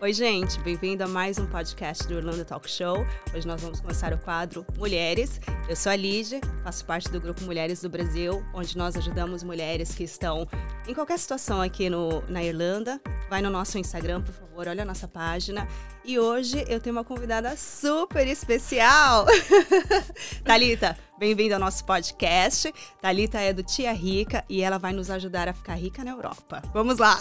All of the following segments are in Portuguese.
Oi, gente, bem-vindo a mais um podcast do Irlanda Talk Show. Hoje nós vamos começar o quadro Mulheres. Eu sou a Lídia, faço parte do grupo Mulheres do Brasil, onde nós ajudamos mulheres que estão em qualquer situação aqui na Irlanda. Vai no nosso Instagram, por favor, olha a nossa página. E hoje eu tenho uma convidada super especial. Thalita, bem-vinda ao nosso podcast. Thalita é do Tia Rica e ela vai nos ajudar a ficar rica na Europa. Vamos lá!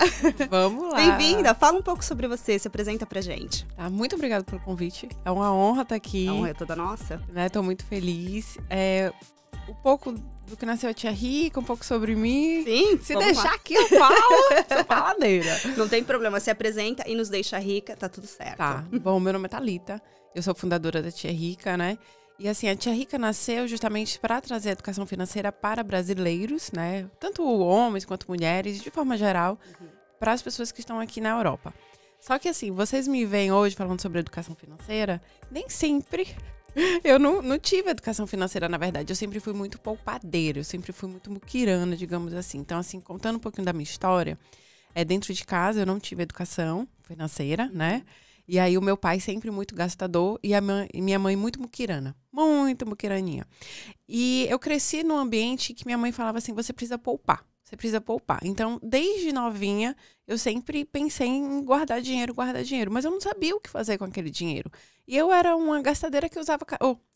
Vamos lá! Bem-vinda! Fala um pouco sobre você, se apresenta pra gente. Tá, muito obrigada pelo convite. É uma honra estar aqui. A honra é toda nossa. Né, tô muito feliz. Um pouco do que nasceu a Tia Rica, um pouco sobre mim. Sim, se deixar aqui eu falo, sou faladeira. Não tem problema, se apresenta e nos deixa rica, tá tudo certo. Tá, bom, meu nome é Thalita, eu sou fundadora da Tia Rica, né? E assim, a Tia Rica nasceu justamente para trazer a educação financeira para brasileiros, né? Tanto homens quanto mulheres, de forma geral, para as pessoas que estão aqui na Europa. Só que assim, vocês me veem hoje falando sobre educação financeira, nem sempre... Eu não tive educação financeira, na verdade. Eu sempre fui muito poupadeira, eu sempre fui muito muquirana, digamos assim. Então, assim, contando um pouquinho da minha história, dentro de casa eu não tive educação financeira, né? E aí o meu pai sempre muito gastador e minha mãe muito muquirana. Muito muquiraninha. E eu cresci num ambiente que minha mãe falava assim, você precisa poupar. Você precisa poupar. Então, desde novinha, eu sempre pensei em guardar dinheiro, mas eu não sabia o que fazer com aquele dinheiro. E eu era uma gastadeira que usava,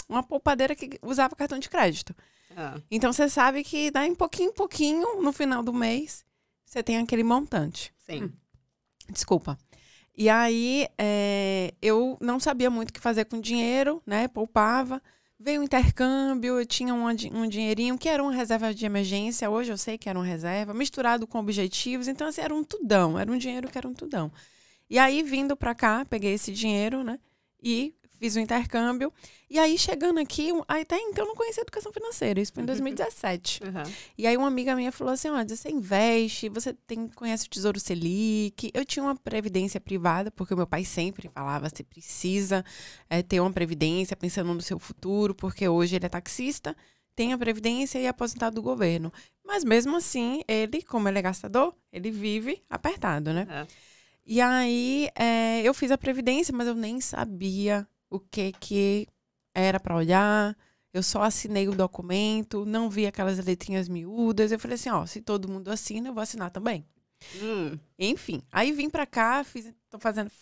uma poupadeira que usava cartão de crédito. Então, você sabe que dá em pouquinho, no final do mês, você tem aquele montante. Sim. Desculpa. E aí, eu não sabia muito o que fazer com dinheiro, né? Poupava. Veio o intercâmbio, eu tinha um dinheirinho que era uma reserva de emergência. Hoje eu sei que era uma reserva, misturado com objetivos. Então, assim, era um tudão. Era um dinheiro que era um tudão. E aí, vindo pra cá, peguei esse dinheiro, né? E fiz o intercâmbio. E aí, chegando aqui, até então, eu não conhecia educação financeira. Isso foi em 2017. E aí, uma amiga minha falou assim, olha, você investe, você conhece o Tesouro Selic. Eu tinha uma previdência privada, porque o meu pai sempre falava, você precisa ter uma previdência pensando no seu futuro, porque hoje ele é taxista, tem a previdência e é aposentado do governo. Mas mesmo assim, ele, como ele é gastador, ele vive apertado, né? E aí, eu fiz a previdência, mas eu nem sabia o que era para olhar. Eu só assinei o documento, não vi aquelas letrinhas miúdas. Eu falei assim, ó, se todo mundo assina, eu vou assinar também. Enfim, aí vim pra cá,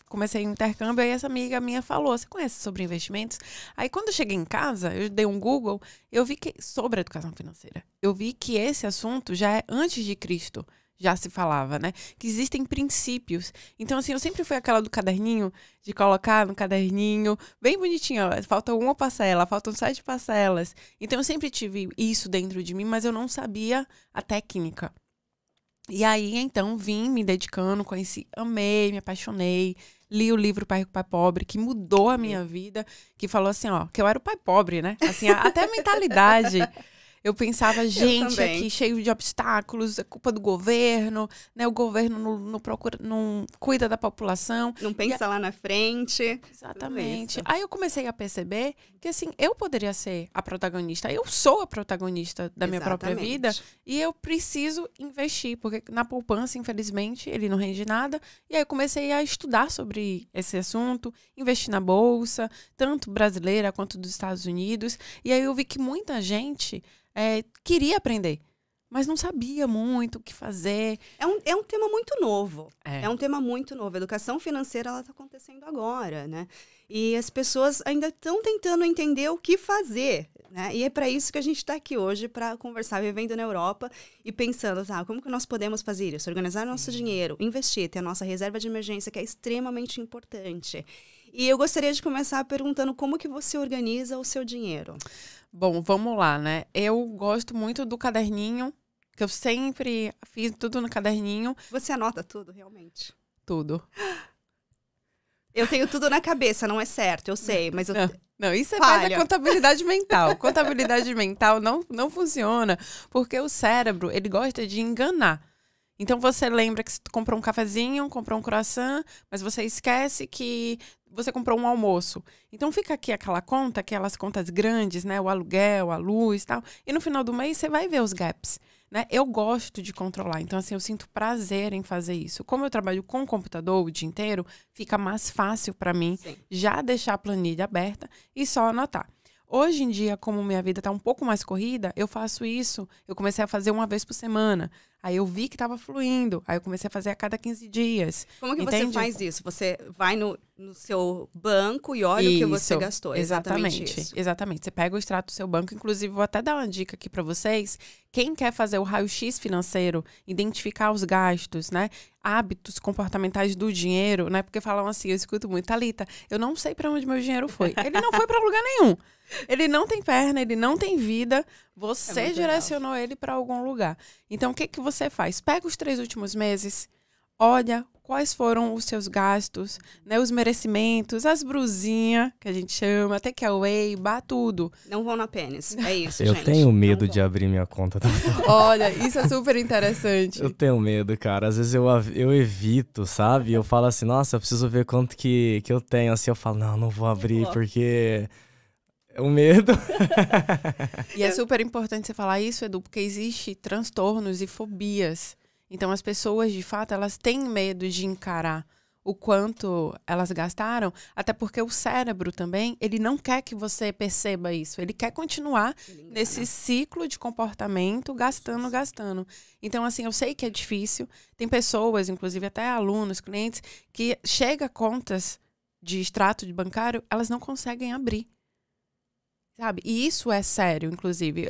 comecei um intercâmbio, aí essa amiga minha falou, você conhece sobre investimentos? Aí quando eu cheguei em casa, eu dei um Google, eu vi que sobre a educação financeira. Eu vi que esse assunto já é antes de Cristo. Já se falava, né? Que existem princípios. Então, assim, eu sempre fui aquela do caderninho, de colocar no caderninho, bem bonitinho, ó, falta uma parcela, faltam 7 parcelas. Então, eu sempre tive isso dentro de mim, mas eu não sabia a técnica. E aí, então, vim me dedicando, conheci, amei, me apaixonei, li o livro Pai Rico, Pai Pobre, que mudou a minha vida, que falou assim, ó, que eu era o pai pobre, né? Assim, até a mentalidade... Eu pensava, gente, aqui cheio de obstáculos, é culpa do governo, né? O governo não cuida da população. Não pensa lá na frente. Exatamente. Aí eu comecei a perceber que, assim, eu poderia ser a protagonista. Eu sou a protagonista da minha própria vida e eu preciso investir, porque na poupança, infelizmente, ele não rende nada. E aí eu comecei a estudar sobre esse assunto, investir na bolsa, tanto brasileira quanto dos Estados Unidos. E aí eu vi que muita gente... queria aprender, mas não sabia muito o que fazer. É um tema muito novo. É um tema muito novo. A educação financeira, ela está acontecendo agora, né? E as pessoas ainda estão tentando entender o que fazer, né? E é para isso que a gente está aqui hoje, para conversar, vivendo na Europa e pensando, como que nós podemos fazer isso? Organizar nosso dinheiro, investir, ter a nossa reserva de emergência, que é extremamente importante. E eu gostaria de começar perguntando como que você organiza o seu dinheiro. Bom, vamos lá, né? Eu gosto muito do caderninho, que eu sempre fiz tudo no caderninho. Você anota tudo, realmente? Tudo. Eu tenho tudo na cabeça, não é certo, eu sei, mas eu... Não, isso faz a contabilidade mental. Contabilidade mental não funciona, porque o cérebro, ele gosta de enganar. Então, você lembra que você comprou um cafezinho, comprou um croissant, mas você esquece que você comprou um almoço. Então, fica aqui aquela conta, aquelas contas grandes, né? O aluguel, a luz e tal. E no final do mês, você vai ver os gaps. né? Eu gosto de controlar. Então, assim, eu sinto prazer em fazer isso. Como eu trabalho com o computador o dia inteiro, fica mais fácil para mim já deixar a planilha aberta e só anotar. Hoje em dia, como minha vida está um pouco mais corrida, eu faço isso. Eu comecei a fazer uma vez por semana. Aí eu vi que estava fluindo. Aí eu comecei a fazer a cada 15 dias. Como que você faz isso? Você vai no seu banco e olha o que você gastou. Exatamente isso. Exatamente. Você pega o extrato do seu banco. Inclusive, vou até dar uma dica aqui para vocês. Quem quer fazer o raio-x financeiro, identificar os gastos, né? Hábitos comportamentais do dinheiro, né? Porque falam assim, eu escuto muito, Thalita, eu não sei para onde meu dinheiro foi. Ele não foi para lugar nenhum. Ele não tem perna, ele não tem vida. Você direcionou ele para algum lugar. Então, o que que você faz? Pega os 3 últimos meses, olha quais foram os seus gastos, né, os merecimentos, as brusinhas, que a gente chama, takeaway, tudo. Não vão na pênis, é isso, Eu gente. tenho medo de abrir minha conta. Olha, isso é super interessante. Eu tenho medo, cara. Às vezes eu evito, sabe? Eu falo assim, nossa, eu preciso ver quanto que eu tenho. Assim, eu falo, não vou abrir, porque... O medo. E é super importante você falar isso, Edu, porque existe transtornos e fobias. Então, as pessoas, de fato, elas têm medo de encarar o quanto elas gastaram, até porque o cérebro também, ele não quer que você perceba isso. Ele quer continuar nesse ciclo de comportamento, gastando. Então, assim, eu sei que é difícil. Tem pessoas, inclusive até alunos, clientes, que chegam a contas de extrato de bancário, elas não conseguem abrir. Sabe? E isso é sério, inclusive.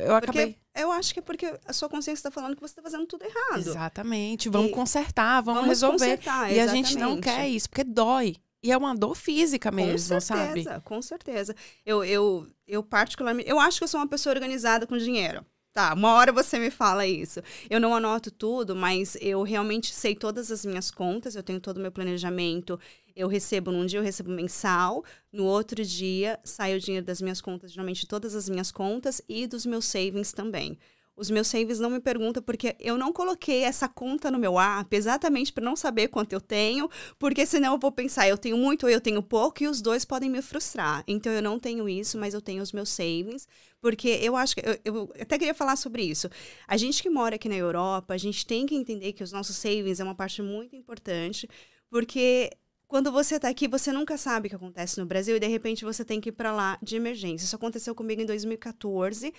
Eu acho que é porque a sua consciência está falando que você está fazendo tudo errado. Exatamente. Vamos consertar, vamos resolver. Consertar, e a gente não quer isso, porque dói. E é uma dor física mesmo, sabe? Com certeza. Eu particularmente... Eu acho que eu sou uma pessoa organizada com dinheiro. Tá, uma hora você me fala isso. Eu não anoto tudo, mas eu realmente sei todas as minhas contas, eu tenho todo o meu planejamento. Eu recebo num dia, eu recebo mensal. No outro dia, sai o dinheiro das minhas contas, geralmente todas as minhas contas e dos meus savings também. Os meus savings não me perguntam porque eu não coloquei essa conta no meu app exatamente para não saber quanto eu tenho, porque senão eu vou pensar, eu tenho muito ou eu tenho pouco e os dois podem me frustrar. Então eu não tenho isso, mas eu tenho os meus savings, porque eu acho que eu até queria falar sobre isso. A gente que mora aqui na Europa, a gente tem que entender que os nossos savings é uma parte muito importante, porque quando você tá aqui, você nunca sabe o que acontece no Brasil e de repente você tem que ir para lá de emergência. Isso aconteceu comigo em 2014.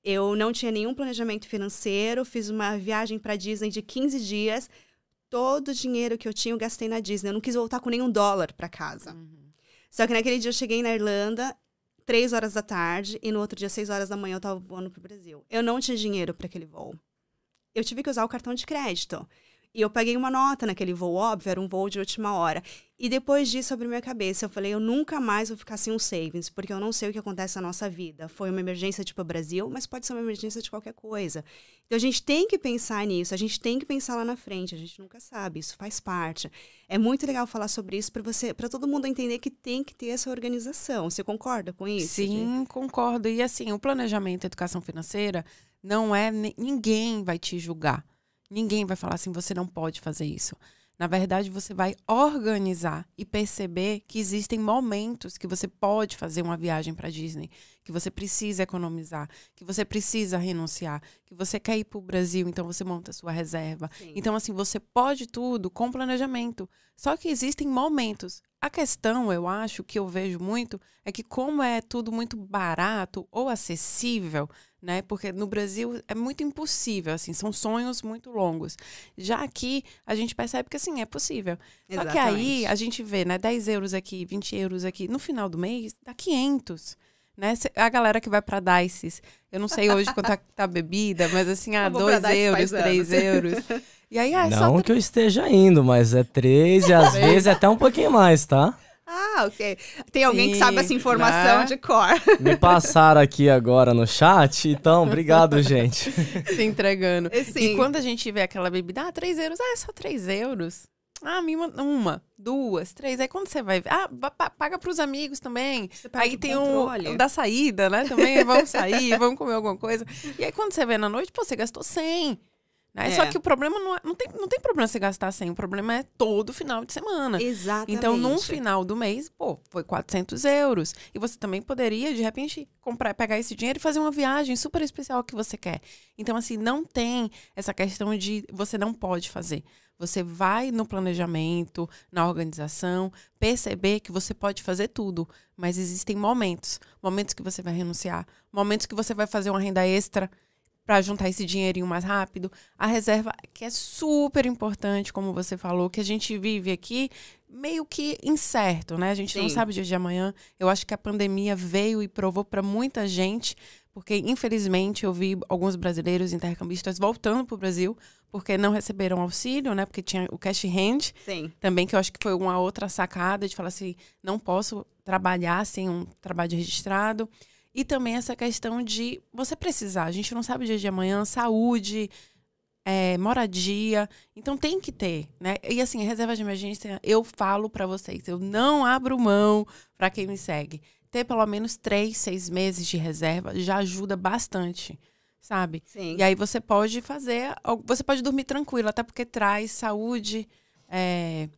Eu não tinha nenhum planejamento financeiro, fiz uma viagem para Disney de 15 dias. Todo o dinheiro que eu tinha eu gastei na Disney. Eu não quis voltar com nenhum dólar para casa. Só que naquele dia eu cheguei na Irlanda, 3 horas da tarde, e no outro dia, 6 horas da manhã, eu estava voando para o Brasil. Eu não tinha dinheiro para aquele voo. Eu tive que usar o cartão de crédito. E eu paguei uma nota naquele voo, óbvio, era um voo de última hora. E depois disso, abriu minha cabeça. Eu falei, eu nunca mais vou ficar sem um savings, porque eu não sei o que acontece na nossa vida. Foi uma emergência tipo o Brasil, mas pode ser uma emergência de qualquer coisa. Então, a gente tem que pensar nisso, a gente tem que pensar lá na frente. A gente nunca sabe, isso faz parte. É muito legal falar sobre isso para todo mundo entender que tem que ter essa organização. Você concorda com isso? Sim, concordo. E assim, o planejamento e educação financeira não é... Ninguém vai te julgar. Ninguém vai falar assim, você não pode fazer isso. Na verdade, você vai organizar e perceber que existem momentos que você pode fazer uma viagem para Disney, que você precisa economizar, que você precisa renunciar, que você quer ir para o Brasil, então você monta a sua reserva. Sim. Então, assim, você pode tudo com planejamento. Só que existem momentos. A questão, eu acho, que eu vejo muito, é que como é tudo muito barato ou acessível, né? Porque no Brasil é muito impossível, assim, são sonhos muito longos. Já aqui, a gente percebe que, assim, é possível. Exatamente. Só que aí, a gente vê, né, 10 euros aqui, 20 euros aqui, no final do mês, dá 500, né? A galera que vai pra Dices, eu não sei hoje quanto tá a bebida, mas assim, 2 euros, 3 euros. E aí, não que eu esteja indo, mas é 3 e às vezes até um pouquinho mais, tá? Ah, ok. Tem alguém que sabe essa informação de cor. Me passaram aqui agora no chat, então, obrigado, gente. Se entregando. Sim. E quando a gente vê aquela bebida, 3 euros, é só 3 euros. Uma, 2, 3. Aí quando você vai ver, paga pros amigos também. Aí tem o da saída, né? Também vamos sair, vamos comer alguma coisa. E aí quando você vê na noite, pô, você gastou 100. Né? Só que o problema não tem problema você gastar 100, o problema é todo final de semana. Exatamente. Então, no final do mês, foi 400 euros. E você também poderia, de repente, pegar esse dinheiro e fazer uma viagem super especial que você quer. Então, assim, não tem essa questão de você não pode fazer. Você vai no planejamento, na organização, perceber que você pode fazer tudo. Mas existem momentos que você vai renunciar, momentos que você vai fazer uma renda extra para juntar esse dinheirinho mais rápido. A reserva, que é super importante, como você falou, que a gente vive aqui meio que incerto, né? A gente não sabe o dia de amanhã. Eu acho que a pandemia veio e provou para muita gente, porque, infelizmente, eu vi alguns brasileiros intercambistas voltando para o Brasil, porque não receberam auxílio, né? Porque tinha o cash hand também, que eu acho que foi uma outra sacada de falar assim, não posso trabalhar sem um trabalho registrado. E também essa questão de você precisar. A gente não sabe o dia de amanhã, saúde, moradia. Então tem que ter, né? E assim, reserva de emergência, eu falo para vocês, eu não abro mão para quem me segue. Ter pelo menos 3, 6 meses de reserva já ajuda bastante, sabe? Sim. E aí você pode dormir tranquilo, até porque traz saúde,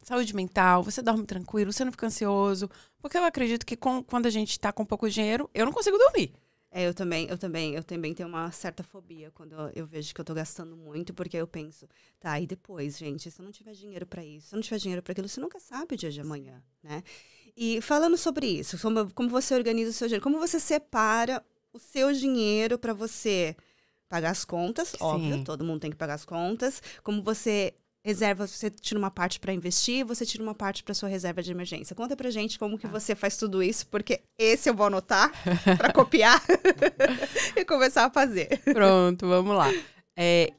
saúde mental, você dorme tranquilo, você não fica ansioso. Porque eu acredito que quando a gente tá com pouco dinheiro, eu não consigo dormir. Eu também tenho uma certa fobia quando eu vejo que eu tô gastando muito, porque eu penso, tá, e depois, gente, se eu não tiver dinheiro para isso, se eu não tiver dinheiro para aquilo, você nunca sabe o dia de amanhã, né? E falando sobre isso, como você organiza o seu dinheiro, como você separa o seu dinheiro para você pagar as contas, óbvio, todo mundo tem que pagar as contas, como você reserva, você tira uma parte para investir, você tira uma parte para sua reserva de emergência. Conta pra gente como que você faz tudo isso, porque esse eu vou anotar para copiar e começar a fazer. Pronto, vamos lá.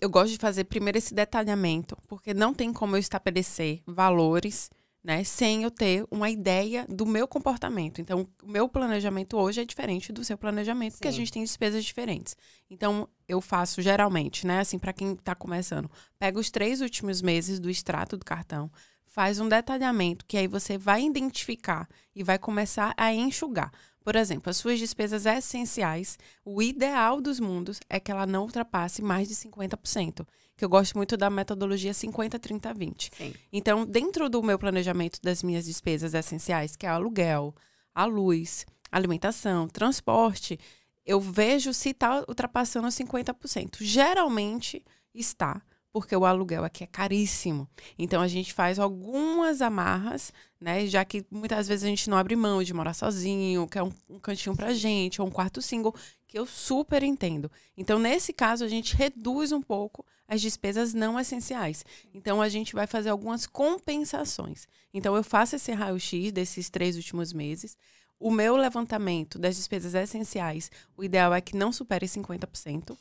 Eu gosto de fazer primeiro esse detalhamento, porque não tem como eu estabelecer valores, né, sem eu ter uma ideia do meu comportamento. Então, o meu planejamento hoje é diferente do seu planejamento, porque a gente tem despesas diferentes. Então, eu faço geralmente, né, assim, para quem está começando, pega os 3 últimos meses do extrato do cartão, faz um detalhamento, que aí você vai identificar e vai começar a enxugar. Por exemplo, as suas despesas essenciais, o ideal dos mundos é que ela não ultrapasse mais de 50%. Que eu gosto muito da metodologia 50, 30, 20. Sim. Então, dentro do meu planejamento das minhas despesas essenciais, que é aluguel, a luz, alimentação, transporte, eu vejo se está ultrapassando 50%. Geralmente está, porque o aluguel aqui é caríssimo. Então, a gente faz algumas amarras, né? Já que muitas vezes a gente não abre mão de morar sozinho, quer um cantinho pra gente, ou um quarto single, que eu super entendo. Então, nesse caso, a gente reduz um pouco as despesas não essenciais. Então, a gente vai fazer algumas compensações. Então, eu faço esse raio-x desses 3 últimos meses. O meu levantamento das despesas essenciais, o ideal é que não supere 50%.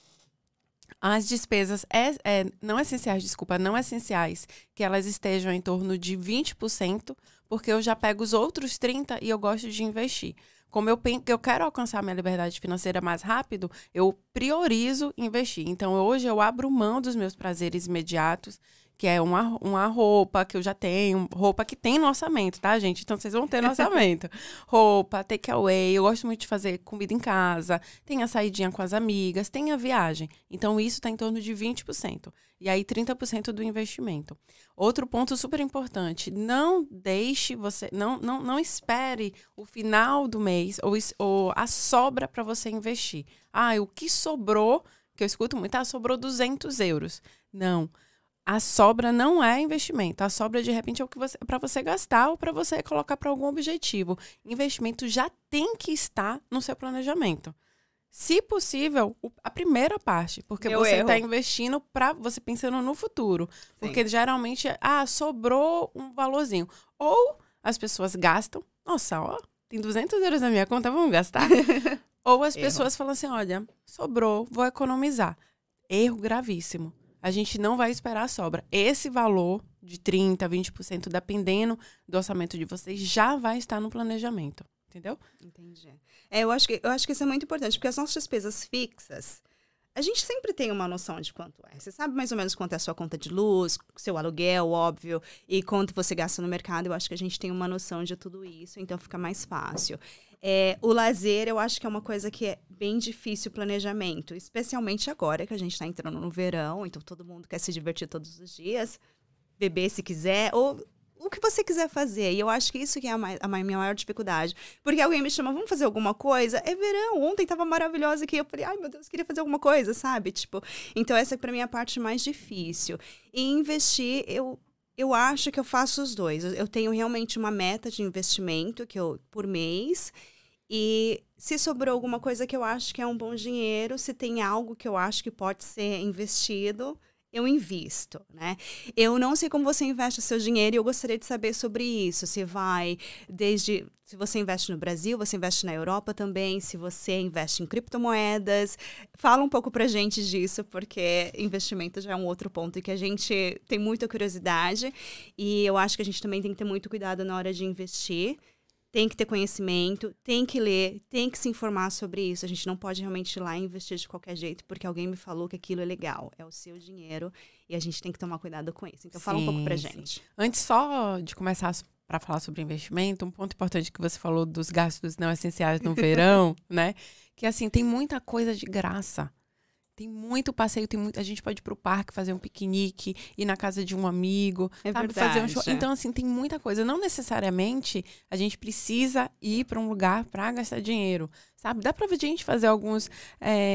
As despesas não essenciais, que elas estejam em torno de 20%, porque eu já pego os outros 30% e eu gosto de investir. Como eu quero alcançar minha liberdade financeira mais rápido, eu priorizo investir. Então, hoje eu abro mão dos meus prazeres imediatos, que é uma roupa que eu já tenho, roupa que tem no orçamento, tá, gente? Então, vocês vão ter no orçamento. Roupa, takeaway, eu gosto muito de fazer comida em casa, tem a saidinha com as amigas, tem a viagem. Então, isso está em torno de 20%. E aí, 30% do investimento. Outro ponto super importante, não espere o final do mês ou a sobra para você investir. O que sobrou, que eu escuto muito, sobrou 200 euros. Não. A sobra não é investimento. A sobra, de repente, é para você gastar ou para você colocar para algum objetivo. Investimento já tem que estar no seu planejamento. Se possível, a primeira parte. Porque você está investindo você pensando no futuro. Sim. Porque geralmente, sobrou um valorzinho. Ou as pessoas gastam. Nossa, tem 200 euros na minha conta, vamos gastar? Ou as pessoas falam assim, olha, sobrou, vou economizar. Erro gravíssimo. A gente não vai esperar a sobra. Esse valor de 30%, 20%, dependendo do orçamento de vocês, já vai estar no planejamento. Entendeu? Entendi. Eu acho que isso é muito importante, porque as nossas despesas fixas, a gente sempre tem uma noção de quanto é. Você sabe mais ou menos quanto é a sua conta de luz, seu aluguel, óbvio, e quanto você gasta no mercado. Eu acho que a gente tem uma noção de tudo isso, então fica mais fácil. O lazer, eu acho que é uma coisa que é bem difícil o planejamento, especialmente agora que a gente está entrando no verão, então todo mundo quer se divertir todos os dias, beber se quiser, ou o que você quiser fazer. E eu acho que isso que é a minha maior dificuldade. Porque alguém me chama, vamos fazer alguma coisa? É verão, ontem tava maravilhosa aqui. Eu falei, ai meu Deus, queria fazer alguma coisa, sabe? Tipo, então essa pra mim é a parte mais difícil. E investir, eu acho que eu faço os dois. Eu tenho realmente uma meta de investimento por mês. E se sobrou alguma coisa que eu acho que é um bom dinheiro, se tem algo que eu acho que pode ser investido, eu invisto, né? Eu não sei como você investe o seu dinheiro e eu gostaria de saber sobre isso. Se você investe no Brasil, você investe na Europa também, se você investe em criptomoedas. Fala um pouco pra gente disso, porque investimento já é um outro ponto que a gente tem muita curiosidade e eu acho que a gente também tem que ter muito cuidado na hora de investir. Tem que ter conhecimento, tem que ler, tem que se informar sobre isso. A gente não pode realmente ir lá e investir de qualquer jeito, porque alguém me falou que aquilo é legal. É o seu dinheiro e a gente tem que tomar cuidado com isso. Então, fala um pouco pra gente. Antes só de começar para falar sobre investimento, um ponto importante que você falou dos gastos não essenciais no verão, né? Que, assim, tem muita coisa de graça. Tem muito passeio, a gente pode ir pro parque, fazer um piquenique, ir na casa de um amigo, sabe? Fazer um show. Então, assim, tem muita coisa. Não necessariamente a gente precisa ir para um lugar para gastar dinheiro, sabe? Dá pra gente fazer alguns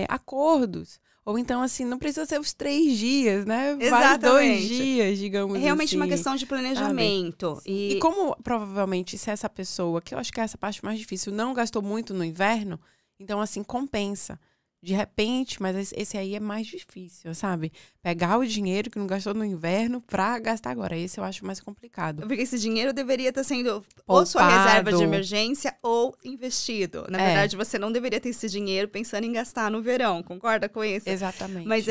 acordos. Ou então, assim, não precisa ser os 3 dias, né? Exatamente. Vai 2 dias, digamos assim. É realmente uma questão de planejamento. E como, provavelmente, se essa pessoa, que eu acho que é essa parte mais difícil, não gastou muito no inverno, então, assim, compensa. De repente, mas esse aí é mais difícil, sabe? Pegar o dinheiro que não gastou no inverno pra gastar agora. Esse eu acho mais complicado. Porque esse dinheiro deveria estar sendo ou sua reserva de emergência ou investido. Na verdade, você não deveria ter esse dinheiro pensando em gastar no verão. Concorda com isso? Exatamente. Mas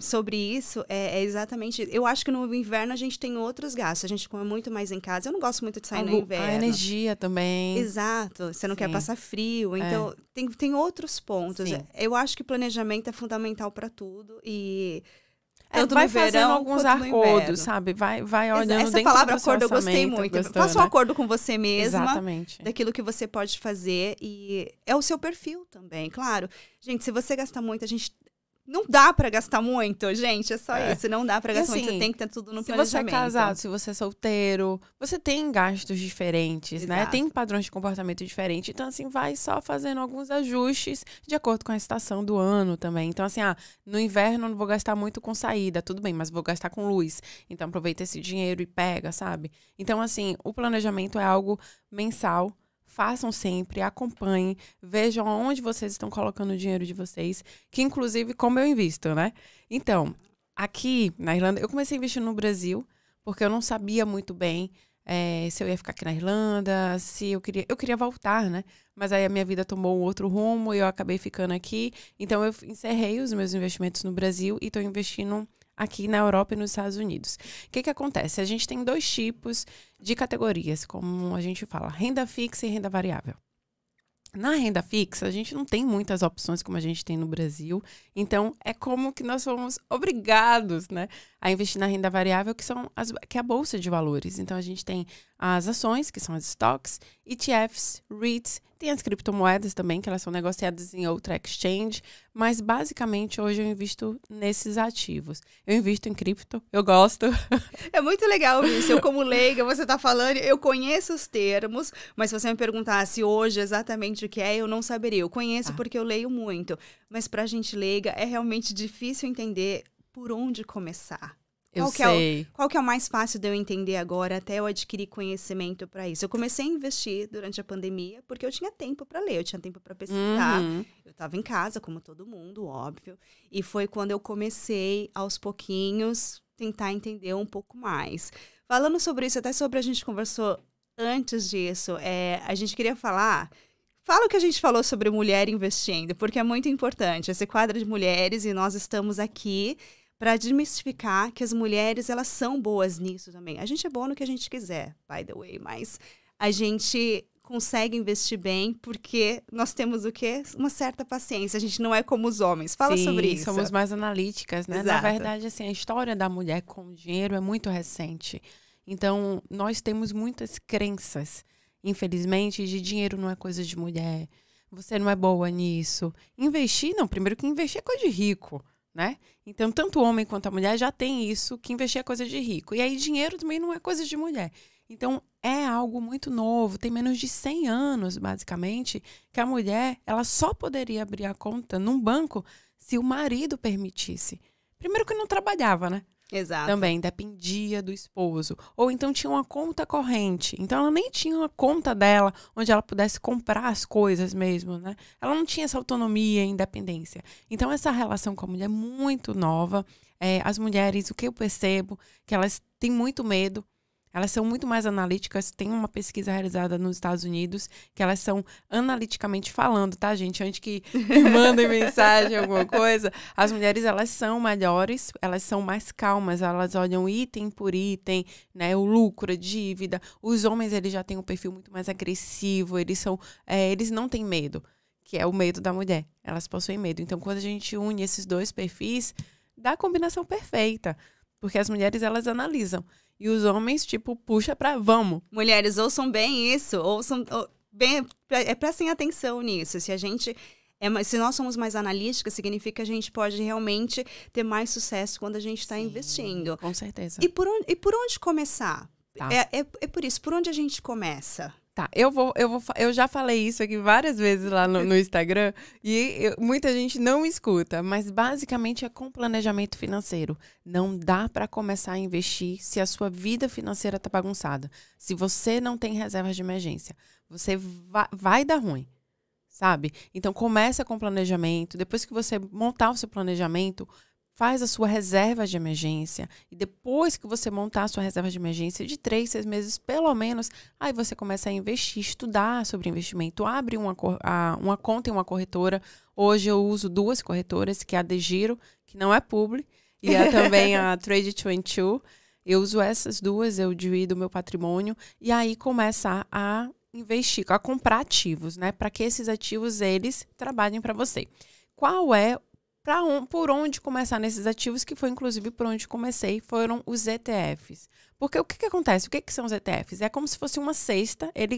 sobre isso, é exatamente... Eu acho que no inverno a gente tem outros gastos. A gente come muito mais em casa. Eu não gosto muito de sair no inverno. A energia também. Exato. Você não quer passar frio. Então, tem outros pontos. Sim. Eu acho que planejamento é fundamental para tudo e vai fazendo alguns acordos, sabe? Vai olhando essa palavra acordo eu gostei muito. Gostou, faça um acordo com você mesma. Exatamente. Daquilo que você pode fazer e é o seu perfil também, claro. Gente, se você gasta muito, a gente não dá pra gastar muito, gente. É só isso. Não dá pra gastar muito. Você tem que ter tudo no planejamento. Se você é casado, se você é solteiro, você tem gastos diferentes, né? Tem padrões de comportamento diferentes. Então, assim, vai só fazendo alguns ajustes de acordo com a estação do ano também. Então, assim, no inverno não vou gastar muito com saída, tudo bem, mas vou gastar com luz. Então, aproveita esse dinheiro e pega, sabe? Então, assim, o planejamento é algo mensal. Façam sempre, acompanhem, vejam onde vocês estão colocando o dinheiro de vocês, que inclusive como eu invisto, né? Então, aqui na Irlanda, eu comecei a investir no Brasil, porque eu não sabia muito bem se eu ia ficar aqui na Irlanda, se eu queria voltar, né? Mas aí a minha vida tomou um outro rumo e eu acabei ficando aqui. Então, eu encerrei os meus investimentos no Brasil e estou investindo aqui na Europa e nos Estados Unidos. O que acontece? A gente tem 2 tipos de categorias, como a gente fala, renda fixa e renda variável. Na renda fixa, a gente não tem muitas opções como a gente tem no Brasil. Então, é como que nós fomos obrigados, né, a investir na renda variável, que é a bolsa de valores. Então, a gente tem as ações, que são as stocks, ETFs, REITs, tem as criptomoedas também, que elas são negociadas em outra exchange. Mas, basicamente, hoje eu invisto nesses ativos. Eu invisto em cripto, eu gosto. É muito legal isso. Eu, como leiga, você tá falando, eu conheço os termos, mas se você me perguntasse hoje exatamente o que é, eu não saberia. Eu conheço porque eu leio muito. Mas pra gente leiga, é realmente difícil entender por onde começar. Qual que é o mais fácil de eu entender agora, até eu adquirir conhecimento para isso? Eu comecei a investir durante a pandemia porque eu tinha tempo para ler, eu tinha tempo para pesquisar. Eu estava em casa, como todo mundo, óbvio. E foi quando eu comecei, aos pouquinhos, tentar entender um pouco mais. Falando sobre isso, até sobre a gente conversou antes disso, a gente queria falar... Fala o que a gente falou sobre mulher investindo, porque é muito importante. Esse quadro de mulheres, e nós estamos aqui para desmistificar que as mulheres, elas são boas nisso também. A gente é boa no que a gente quiser, by the way, mas a gente consegue investir bem porque nós temos o quê? Uma certa paciência. A gente não é como os homens. Fala Sim, sobre isso. Somos mais analíticas, né? Exato. Na verdade, assim, a história da mulher com o dinheiro é muito recente. Então, nós temos muitas crenças, infelizmente, de dinheiro não é coisa de mulher. Você não é boa nisso. Investir, não. Primeiro que investir é coisa de rico, né? Então, tanto o homem quanto a mulher já tem isso, que investir é coisa de rico. E aí, dinheiro também não é coisa de mulher. Então, é algo muito novo. Tem menos de 100 anos, basicamente, que a mulher ela só poderia abrir a conta num banco se o marido permitisse. Primeiro que não trabalhava, né? Exato. Também dependia do esposo. Ou então tinha uma conta corrente. Então ela nem tinha uma conta dela onde ela pudesse comprar as coisas mesmo, né? Ela não tinha essa autonomia e independência. Então essa relação com a mulher é muito nova. As mulheres, o que eu percebo, que elas têm muito medo. Elas são muito mais analíticas. Tem uma pesquisa realizada nos Estados Unidos que elas são analiticamente falando, tá, gente? Antes que me mandem mensagem, alguma coisa. As mulheres, elas são melhores, elas são mais calmas. Elas olham item por item, né? O lucro, a dívida. Os homens, eles já têm um perfil muito mais agressivo. Eles não têm medo, que é o medo da mulher. Elas possuem medo. Então, quando a gente une esses dois perfis, dá a combinação perfeita. Porque as mulheres, elas analisam. E os homens, tipo, puxa pra vamos. Mulheres, ouçam bem isso. Prestem atenção nisso. Se nós somos mais analíticas, significa que a gente pode realmente ter mais sucesso quando a gente está investindo. Com certeza. E por onde começar? Tá. É por isso, por onde a gente começa? Tá, eu já falei isso aqui várias vezes lá no Instagram e muita gente não escuta, mas basicamente é com planejamento financeiro. Não dá para começar a investir se a sua vida financeira tá bagunçada. Se você não tem reservas de emergência, você vai dar ruim, sabe? Então começa com planejamento, depois que você montar o seu planejamento, faz a sua reserva de emergência e depois que você montar a sua reserva de emergência de 3, 6 meses, pelo menos, aí você começa a investir, estudar sobre investimento, abre uma conta em uma corretora. Hoje eu uso 2 corretoras, que é a DeGiro, que não é publi, e é também a Trade22. Eu uso essas 2, eu divido o meu patrimônio e aí começa a investir, a comprar ativos, né? Para que esses ativos, eles trabalhem para você. Qual é por onde começar nesses ativos, que foi inclusive por onde comecei, foram os ETFs. Porque o que acontece? O que são os ETFs? É como se fosse uma cesta, ele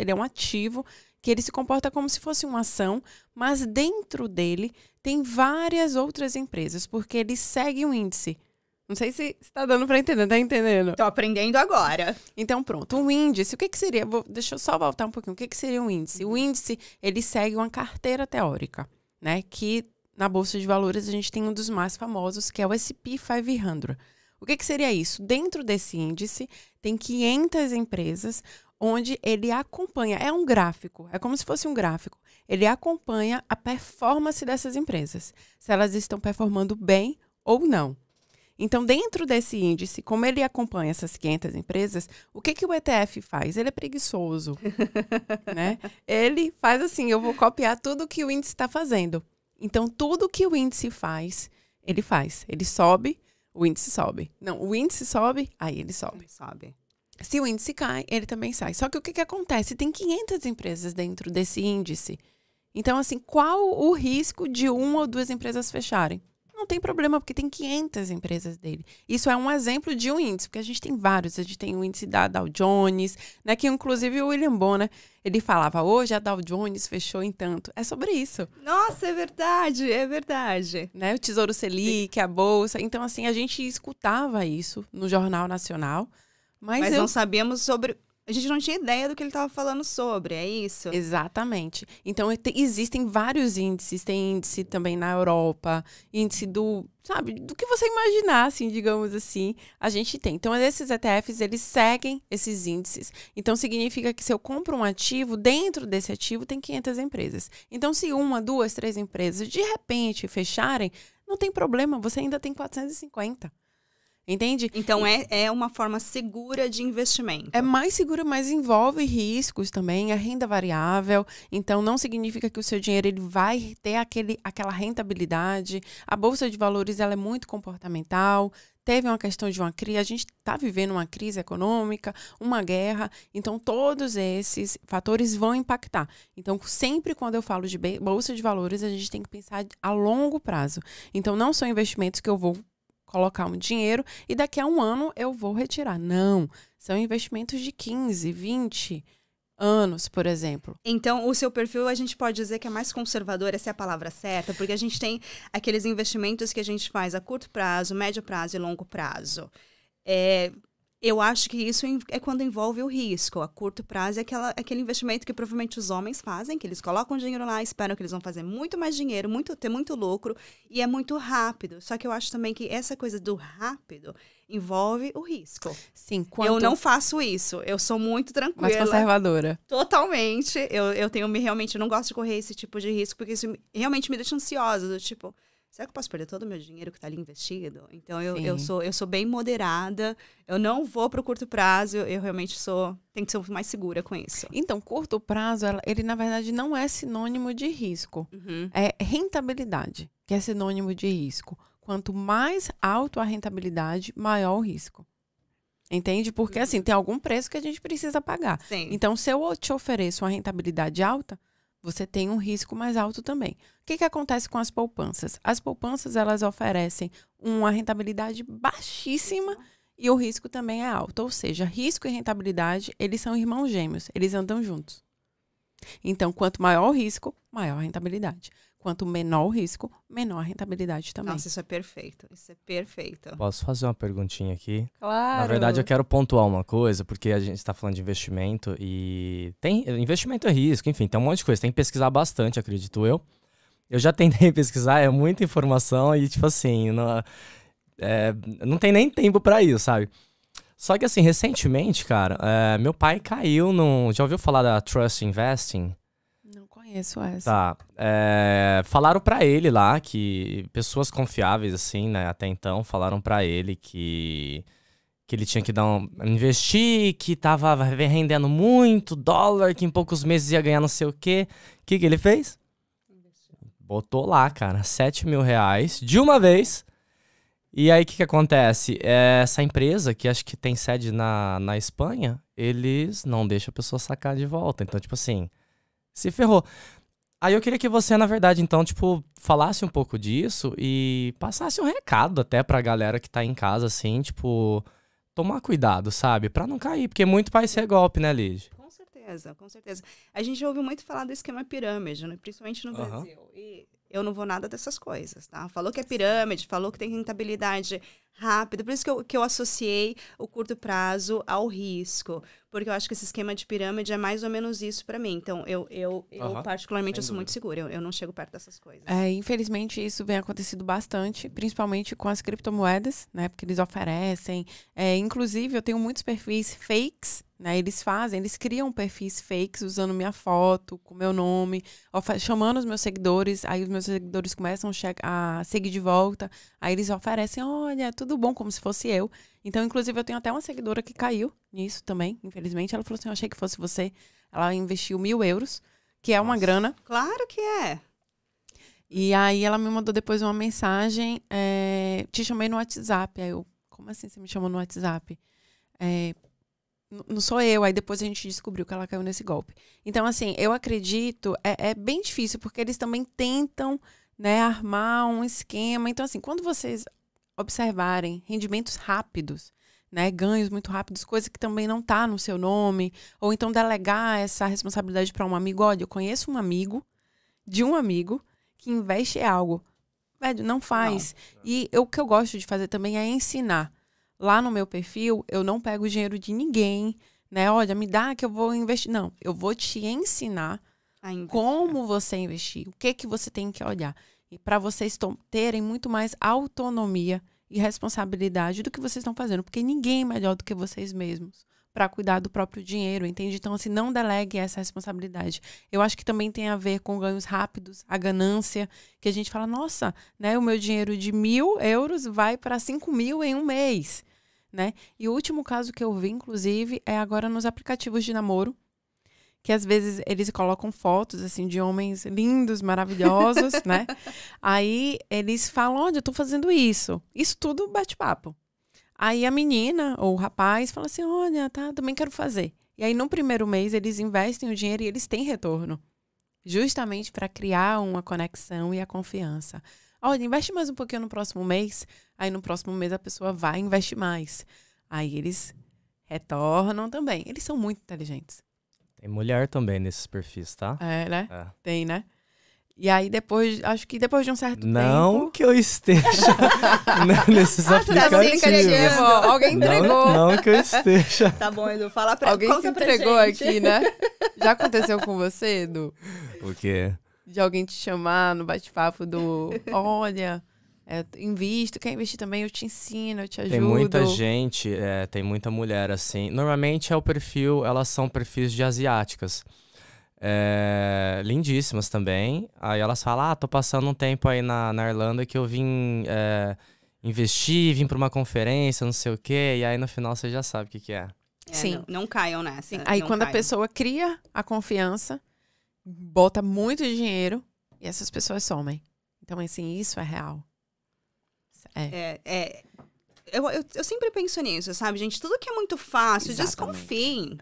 é um ativo, que ele se comporta como se fosse uma ação, mas dentro dele tem várias outras empresas, porque ele segue um índice. Não sei se está dando para entender, tá entendendo? Tô aprendendo agora. Então pronto, um índice, o que seria? Deixa eu só voltar um pouquinho, o que seria um índice? O índice, ele segue uma carteira teórica, né, que na Bolsa de Valores, a gente tem um dos mais famosos, que é o S&P 500. O que seria isso? Dentro desse índice, tem 500 empresas onde ele acompanha. É um gráfico, é como se fosse um gráfico. Ele acompanha a performance dessas empresas, se elas estão performando bem ou não. Então, dentro desse índice, como ele acompanha essas 500 empresas, o que o ETF faz? Ele é preguiçoso, né? Ele faz assim, eu vou copiar tudo que o índice está fazendo. Então, tudo que o índice faz, ele faz. Ele sobe, o índice sobe. Não, o índice sobe, aí ele sobe. Se o índice cai, ele também sai. Só que o que acontece? Tem 500 empresas dentro desse índice. Então, assim, qual o risco de 1 ou 2 empresas fecharem? Não tem problema, porque tem 500 empresas dele. Isso é um exemplo de um índice, porque a gente tem vários. A gente tem o índice da Dow Jones, né, que inclusive o William Bonner, ele falava, hoje a Dow Jones fechou em tanto. É sobre isso. Nossa, é verdade. Né, o Tesouro Selic, a Bolsa. Então, assim, a gente escutava isso no Jornal Nacional. Mas não sabíamos sobre... A gente não tinha ideia do que ele estava falando sobre, é isso? Exatamente. Então, existem vários índices. Tem índice também na Europa, índice do que você imaginar, assim, digamos assim, a gente tem. Então, esses ETFs, eles seguem esses índices. Então, significa que se eu compro um ativo, dentro desse ativo tem 500 empresas. Então, se 1, 2, 3 empresas, de repente, fecharem, não tem problema, você ainda tem 450. Entende? Então, é uma forma segura de investimento. É mais segura, mas envolve riscos também, a renda variável. Então, não significa que o seu dinheiro ele vai ter aquela rentabilidade. A Bolsa de Valores ela é muito comportamental. Teve uma questão de uma crise, a gente está vivendo uma crise econômica, uma guerra. Então, todos esses fatores vão impactar. Então, sempre quando eu falo de Bolsa de Valores, a gente tem que pensar a longo prazo. Então, não são investimentos que eu vou colocar um dinheiro e daqui a um ano eu vou retirar. Não, são investimentos de 15, 20 anos, por exemplo. Então, o seu perfil a gente pode dizer que é mais conservador, essa é a palavra certa, porque a gente tem aqueles investimentos que a gente faz a curto prazo, médio prazo e longo prazo. Eu acho que isso é quando envolve o risco. A curto prazo é aquele investimento que provavelmente os homens fazem, que eles colocam dinheiro lá, esperam que eles vão fazer muito mais dinheiro, ter muito lucro, e é muito rápido. Só que eu acho também que essa coisa do rápido envolve o risco. Sim, eu não faço isso. Eu sou muito tranquila. Mais conservadora. Totalmente. Eu realmente não gosto de correr esse tipo de risco, porque isso realmente me deixa ansiosa, do tipo, será que eu posso perder todo o meu dinheiro que está ali investido? Então, eu sou bem moderada. Eu não vou para o curto prazo. Eu realmente tenho que ser mais segura com isso. Então, curto prazo, ele na verdade não é sinônimo de risco. Uhum. É rentabilidade, que é sinônimo de risco. Quanto mais alto a rentabilidade, maior o risco. Entende? Porque, assim, tem algum preço que a gente precisa pagar. Sim. Então, se eu te ofereço uma rentabilidade alta, você tem um risco mais alto também. O que acontece com as poupanças? As poupanças, elas oferecem uma rentabilidade baixíssima e o risco também é alto. Ou seja, risco e rentabilidade, eles são irmãos gêmeos, eles andam juntos. Então, quanto maior o risco, maior a rentabilidade. Quanto menor o risco, menor a rentabilidade também. Nossa, isso é perfeito. Isso é perfeito. Posso fazer uma perguntinha aqui? Claro. Na verdade, eu quero pontuar uma coisa, porque a gente está falando de investimento e investimento é risco, enfim, tem um monte de coisa. Tem que pesquisar bastante, acredito eu. Eu já tentei pesquisar, é muita informação e, tipo assim, não tem nem tempo para isso, sabe? Só que, assim, recentemente, cara, meu pai caiu Já ouviu falar da Trust Investing? Não conheço essa. Tá. Falaram pra ele lá que pessoas confiáveis, assim, né, até então, falaram pra ele que ele tinha que investir, que tava rendendo muito dólar, que em poucos meses ia ganhar não sei o quê. O que ele fez? Botou lá, cara, 7 mil reais de uma vez. E aí, o que acontece? Essa empresa, que acho que tem sede na Espanha, eles não deixam a pessoa sacar de volta. Então, tipo assim, se ferrou. Aí eu queria que você, na verdade, então, tipo, falasse um pouco disso e passasse um recado até pra galera que tá em casa, assim, tipo, tomar cuidado, sabe? Pra não cair, porque muito vai ser golpe, né, Liz? Com certeza, com certeza. A gente já ouviu muito falar do esquema pirâmide, né? Principalmente no Brasil. E eu não vou nada dessas coisas, tá? Falou que é pirâmide, falou que tem rentabilidade rápida. Por isso que eu associei o curto prazo ao risco. Porque eu acho que esse esquema de pirâmide é mais ou menos isso pra mim. Então, eu particularmente, eu sou muito segura. Eu não chego perto dessas coisas. Infelizmente, isso vem acontecido bastante, principalmente com as criptomoedas, né? Porque eles oferecem. Inclusive, eu tenho muitos perfis fakes, né? Eles criam perfis fakes usando minha foto, com meu nome, chamando os meus seguidores. Aí os meus seguidores começam a seguir de volta. Aí eles oferecem, olha, tudo bom, como se fosse eu. Então, inclusive, eu tenho até uma seguidora que caiu nisso também, infelizmente. Ela falou assim, eu achei que fosse você. Ela investiu 1.000 euros, que é uma grana. Claro que é. E aí ela me mandou depois uma mensagem, te chamei no WhatsApp. Aí eu, como assim você me chamou no WhatsApp? Não sou eu. Aí depois a gente descobriu que ela caiu nesse golpe. Então, assim, eu acredito, é bem difícil, porque eles também tentam, né, armar um esquema. Então, assim, quando vocês observarem rendimentos rápidos, né, ganhos muito rápidos, coisa que também não tá no seu nome, ou então delegar essa responsabilidade para um amigo. Olha, eu conheço um amigo de um amigo que investe em algo. Velho, não faz. Não. E o que eu gosto de fazer também é ensinar. Lá no meu perfil, eu não pego o dinheiro de ninguém, né? Olha, me dá que eu vou investir. Não, eu vou te ensinar como você investir, o que você tem que olhar. E para vocês terem muito mais autonomia e responsabilidade do que vocês estão fazendo. Porque ninguém é melhor do que vocês mesmos. para cuidar do próprio dinheiro, entende? Então, assim, não delegue essa responsabilidade. Eu acho que também tem a ver com ganhos rápidos, a ganância, que a gente fala, nossa, né, o meu dinheiro de 1.000 euros vai para 5.000 em um mês, né? E o último caso que eu vi, inclusive, é agora nos aplicativos de namoro, que às vezes eles colocam fotos, assim, de homens lindos, maravilhosos, né? Aí eles falam, olha, eu tô fazendo isso. Isso tudo bate-papo. Aí a menina ou o rapaz fala assim, olha, tá, também quero fazer. E aí no primeiro mês eles investem o dinheiro e eles têm retorno. Justamente para criar uma conexão e a confiança. Olha, investe mais um pouquinho no próximo mês. Aí no próximo mês a pessoa vai investir mais. Aí eles retornam também. Eles são muito inteligentes. Tem mulher também nesses perfis, tá? É, né? É. Tem, né? E aí depois, acho que depois de um certo Não tempo... que eu esteja nesses aplicativos. Alguém entregou. Não que eu esteja. Tá bom, Edu, fala pra Alguém se entregou aqui, né? Já aconteceu com você, Edu? O quê? De alguém te chamar no bate-papo do... Olha, invisto, quer investir também? Eu te ensino, eu te ajudo. Tem muita gente, tem muita mulher assim. Normalmente elas são perfis de asiáticas. Lindíssimas também. Aí elas falam, tô passando um tempo aí na Irlanda que eu vim investir, vim pra uma conferência, não sei o quê. E aí no final você já sabe o que é. Sim. Não caiam nessa. Sim. Aí quando a pessoa cria a confiança, bota muito dinheiro e essas pessoas somem. Então, assim, isso é real. Eu sempre penso nisso, sabe, gente? Tudo que é muito fácil, Exatamente. Desconfiem.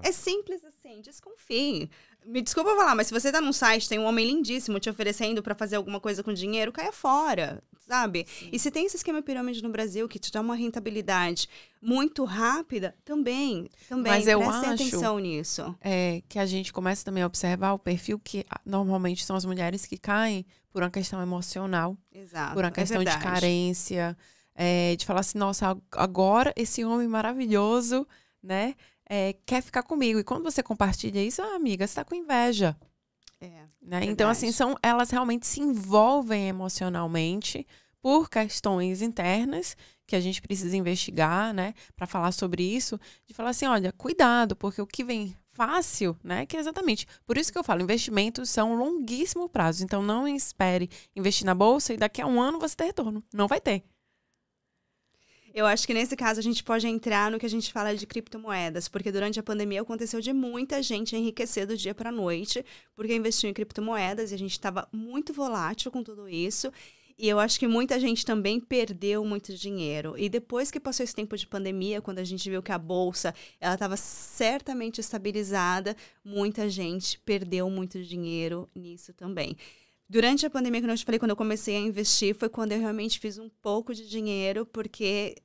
É simples assim, desconfiem. Me desculpa falar, mas se você tá num site, tem um homem lindíssimo te oferecendo pra fazer alguma coisa com dinheiro, caia fora, sabe? Sim. E se tem esse esquema pirâmide no Brasil que te dá uma rentabilidade muito rápida, também mas eu prestem acho atenção nisso. Que a gente começa também a observar o perfil que normalmente são as mulheres que caem por uma questão emocional. Exato. Por uma questão de carência, de falar assim, nossa, agora esse homem maravilhoso, né, quer ficar comigo. E quando você compartilha isso, amiga, você tá com inveja. Né? Então, assim, elas realmente se envolvem emocionalmente por questões internas que a gente precisa investigar, né, para falar sobre isso, de falar assim, olha, cuidado, porque o que vem fácil, né, que é exatamente, por isso que eu falo, investimentos são longuíssimo prazo, então não espere investir na bolsa e daqui a um ano você ter retorno, não vai ter. Eu acho que nesse caso a gente pode entrar no que a gente fala de criptomoedas, porque durante a pandemia aconteceu de muita gente enriquecer do dia para a noite, porque investiu em criptomoedas e a gente estava muito volátil com tudo isso. E eu acho que muita gente também perdeu muito dinheiro. E depois que passou esse tempo de pandemia, quando a gente viu que a bolsa ela estava certamente estabilizada, muita gente perdeu muito dinheiro nisso também. Durante a pandemia, como eu te falei, quando eu comecei a investir, foi quando eu realmente fiz um pouco de dinheiro, porque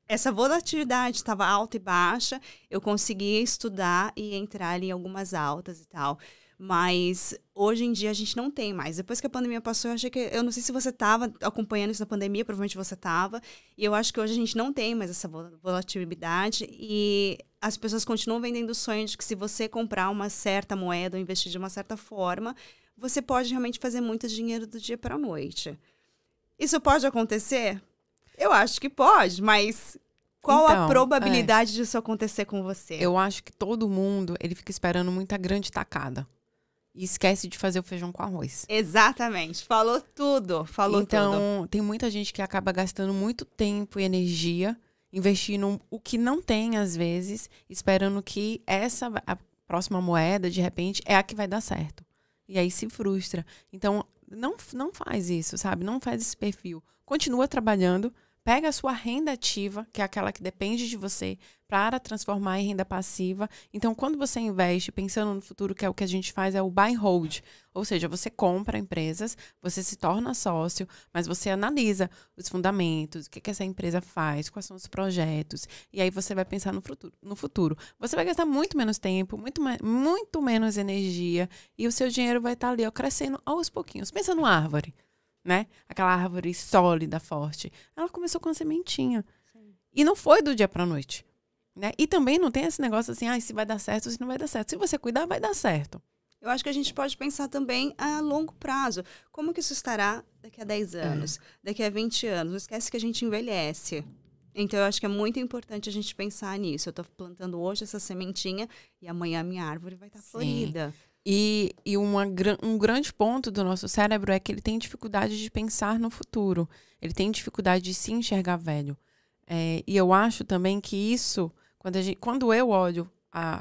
essa volatilidade estava alta e baixa, eu conseguia estudar e entrar em algumas altas e tal. Mas hoje em dia a gente não tem mais. Depois que a pandemia passou, eu não sei se você estava acompanhando isso na pandemia, provavelmente você estava. E eu acho que hoje a gente não tem mais essa volatilidade. E as pessoas continuam vendendo o sonho de que se você comprar uma certa moeda ou investir de uma certa forma, você pode realmente fazer muito dinheiro do dia para a noite. Isso pode acontecer? Eu acho que pode, mas qual a probabilidade disso acontecer com você? Eu acho que todo mundo, ele fica esperando muita grande tacada. E esquece de fazer o feijão com arroz. Exatamente. Falou tudo. Então, tem muita gente que acaba gastando muito tempo e energia investindo o que não tem, às vezes, esperando que a próxima moeda, de repente, é a que vai dar certo. E aí se frustra. Então, não faz isso, sabe? Não faz esse perfil. Continua trabalhando, pega a sua renda ativa, que é aquela que depende de você, para transformar em renda passiva. Então, quando você investe, pensando no futuro, que é o que a gente faz, é o buy and hold. Ou seja, você compra empresas, você se torna sócio, mas você analisa os fundamentos, o que essa empresa faz, quais são os projetos. E aí você vai pensar no futuro. Você vai gastar muito menos tempo, muito menos energia, e o seu dinheiro vai estar ali, crescendo aos pouquinhos. Pensa numa árvore, né? Aquela árvore sólida, forte. Ela começou com uma sementinha. Sim. E não foi do dia para a noite. Né? E também não tem esse negócio assim, se vai dar certo ou se não vai dar certo. Se você cuidar, vai dar certo. Eu acho que a gente pode pensar também a longo prazo. Como que isso estará daqui a 10 anos, daqui a 20 anos? Não esquece que a gente envelhece. Então, eu acho que é muito importante a gente pensar nisso. Eu tô plantando hoje essa sementinha e amanhã a minha árvore vai estar florida. E um grande ponto do nosso cérebro é que ele tem dificuldade de pensar no futuro. Ele tem dificuldade de se enxergar velho. E eu acho também que isso, quando eu olho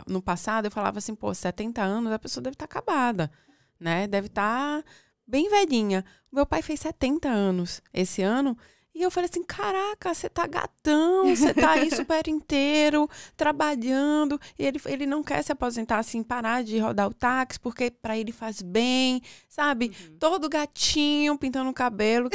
no passado, eu falava assim, 70 anos, a pessoa deve estar acabada, né? Deve estar bem velhinha. O meu pai fez 70 anos esse ano. E eu falei assim, caraca, você tá gatão, você tá aí super inteiro, trabalhando. E ele não quer se aposentar assim, parar de rodar o táxi, porque pra ele faz bem, sabe? Todo gatinho, pintando o cabelo.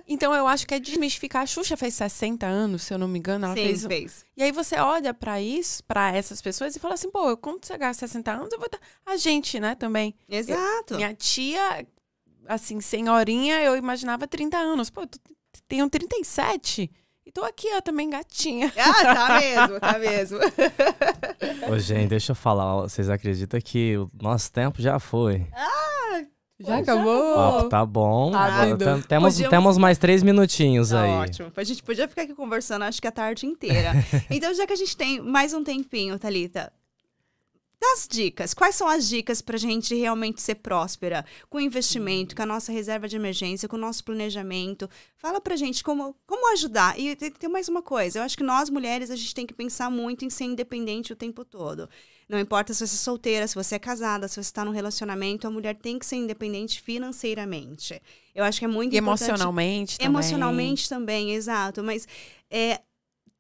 Então eu acho que é desmistificar. A Xuxa fez 60 anos, se eu não me engano. Ela fez. E aí você olha pra isso, pra essas pessoas e fala assim, quando chegar a 60 anos, eu vou estar... A gente, né, também. Exato. Minha tia... Assim, senhorinha, eu imaginava 30 anos. Eu tenho 37 e tô aqui, ó, também gatinha. Tá mesmo. Ô, gente, deixa eu falar. Vocês acreditam que o nosso tempo já foi? Já acabou? Tá bom. Temos Temos mais 3 minutinhos aí. Ótimo. A gente podia ficar aqui conversando, acho que a tarde inteira. Então, já que a gente tem mais um tempinho, Thalita, das dicas, quais são as dicas pra gente realmente ser próspera? Com o investimento, com a nossa reserva de emergência, com o nosso planejamento. Fala pra gente como ajudar. E tem mais uma coisa, eu acho que nós mulheres, a gente tem que pensar muito em ser independente o tempo todo. Não importa se você é solteira, se você é casada, se você está num relacionamento, a mulher tem que ser independente financeiramente. Eu acho que é muito importante. Emocionalmente também. Emocionalmente também, exato. Mas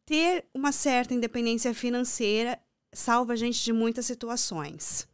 ter uma certa independência financeira salva a gente de muitas situações.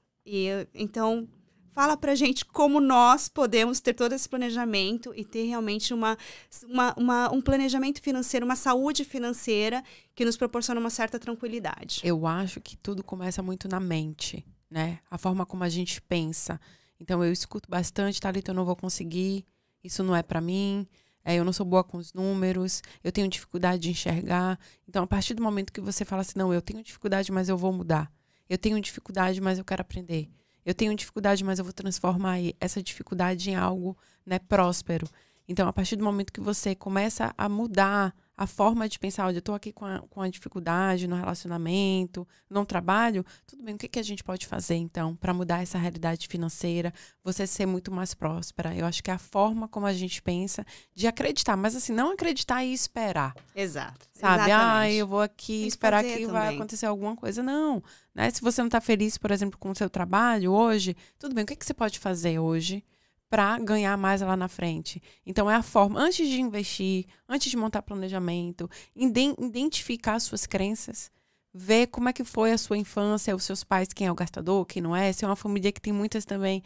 Então, fala pra gente como nós podemos ter todo esse planejamento e ter realmente um planejamento financeiro, uma saúde financeira que nos proporciona uma certa tranquilidade. Eu acho que tudo começa muito na mente, né? A forma como a gente pensa. Então, eu escuto bastante, Thalita, eu não vou conseguir, isso não é pra mim. Eu não sou boa com os números, eu tenho dificuldade de enxergar. Então, a partir do momento que você fala assim, não, eu tenho dificuldade, mas eu vou mudar. Eu tenho dificuldade, mas eu quero aprender. Eu tenho dificuldade, mas eu vou transformar essa dificuldade em algo, né, próspero. Então, a partir do momento que você começa a mudar a forma de pensar, olha, eu estou aqui com a dificuldade no relacionamento, no trabalho, tudo bem, o que a gente pode fazer, então, para mudar essa realidade financeira, você ser muito mais próspera? Eu acho que é a forma como a gente pensa de acreditar, mas assim, não acreditar e esperar. Exato. Sabe? Eu vou aqui esperar que vai acontecer alguma coisa. Não, né? Se você não está feliz, por exemplo, com o seu trabalho hoje, tudo bem, o que você pode fazer hoje para ganhar mais lá na frente? Então, é a forma, antes de investir, antes de montar planejamento, identificar as suas crenças, ver como é que foi a sua infância, os seus pais, quem é o gastador, quem não é. Se é uma família que tem muitas também,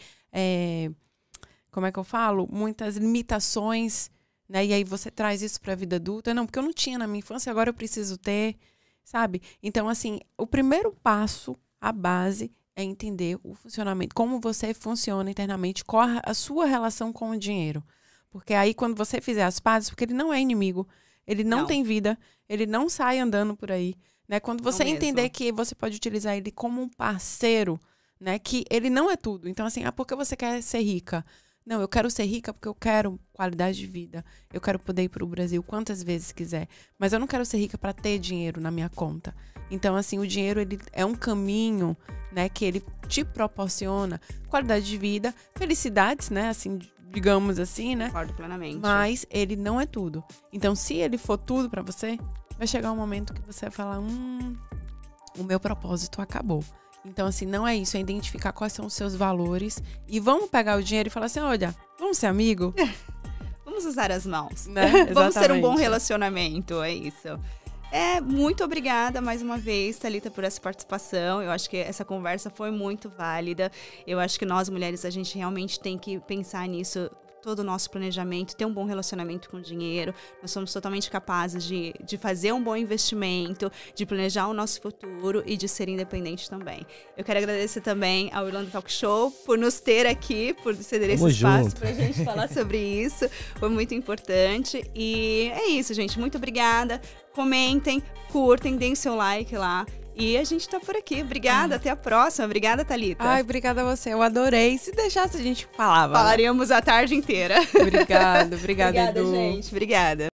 como é que eu falo? Muitas limitações, né? E aí você traz isso para a vida adulta. Não, porque eu não tinha na minha infância, agora eu preciso ter, sabe? Então, assim, o primeiro passo, a base, é entender o funcionamento, como você funciona internamente, qual a sua relação com o dinheiro. Porque aí, quando você fizer as pazes, porque ele não é inimigo, ele não tem vida, ele não sai andando por aí, né? Quando você entender que você pode utilizar ele como um parceiro, né? Que ele não é tudo. Então, assim, por que você quer ser rica? Não, eu quero ser rica porque eu quero qualidade de vida. Eu quero poder ir para o Brasil quantas vezes quiser. Mas eu não quero ser rica para ter dinheiro na minha conta. Então, assim, o dinheiro, ele é um caminho, né, que ele te proporciona qualidade de vida, felicidades, né, assim, digamos assim, né? Concordo plenamente. Mas ele não é tudo. Então, se ele for tudo para você, vai chegar um momento que você vai falar, o meu propósito acabou. Então, assim, não é isso, é identificar quais são os seus valores e vamos pegar o dinheiro e falar assim, olha, vamos ser amigo? Vamos usar as mãos, né? Vamos ter um bom relacionamento, é isso. Muito obrigada mais uma vez, Thalita, por essa participação. Eu acho que essa conversa foi muito válida. Eu acho que nós, mulheres, a gente realmente tem que pensar nisso, todo o nosso planejamento, ter um bom relacionamento com o dinheiro. Nós somos totalmente capazes de fazer um bom investimento, de planejar o nosso futuro e de ser independente também. Eu quero agradecer também ao Irlanda Talk Show por nos ter aqui, por ceder esse espaço para a gente falar sobre isso. Foi muito importante. E é isso, gente. Muito obrigada. Comentem, curtem, deem seu like lá. E a gente tá por aqui. Obrigada, até a próxima. Obrigada, Thalita. Ai, obrigada a você. Eu adorei. Se deixasse, a gente falava. Falaríamos a tarde inteira. Obrigada, obrigada, Edu. gente. Obrigada.